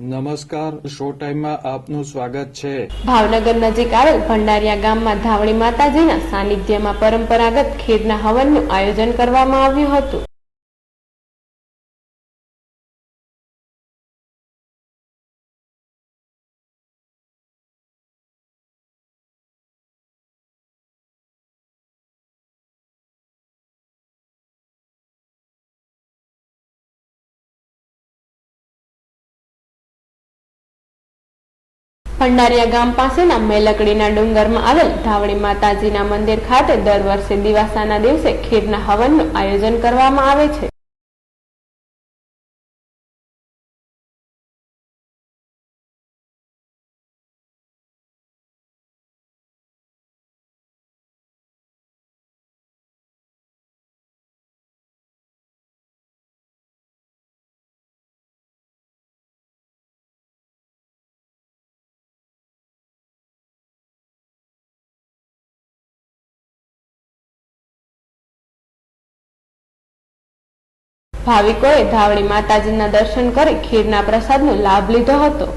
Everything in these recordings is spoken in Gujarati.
નમસ્કાર, શો ટાઈમમાં આપનું સ્વાગત છે। ભાવનગર નજીક આવેલ ભંડારિયા ગામમાં ધાવળી માતાજીના સાનિધ્યમાં પરંપરાગત ખીરના હવનનું આયોજન કરવામાં આવ્યું હતું। ભંડારિયા ગામ પાસેના મેલકડીના ડુંગરમાં આવેલ ધાવળી માતાજીના મંદિર ખાતે દર વર્ષે દિવાસાના દિવસે ખીરના હવનનું આયોજન કરવામાં આવે છે। ભાવિકોએ ધાવળી માતાજીના દર્શન કરી ખીરના પ્રસાદનો લાભ લીધો હતો।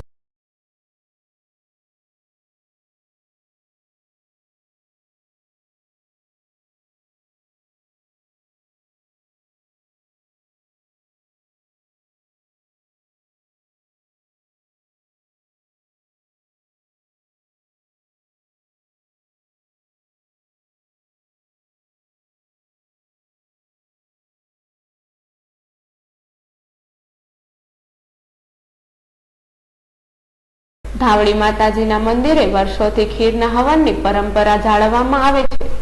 ધાવળી માતાજીના મંદિરે વર્ષોથી ખીરના હવનની પરંપરા જાળવવામાં આવે છે।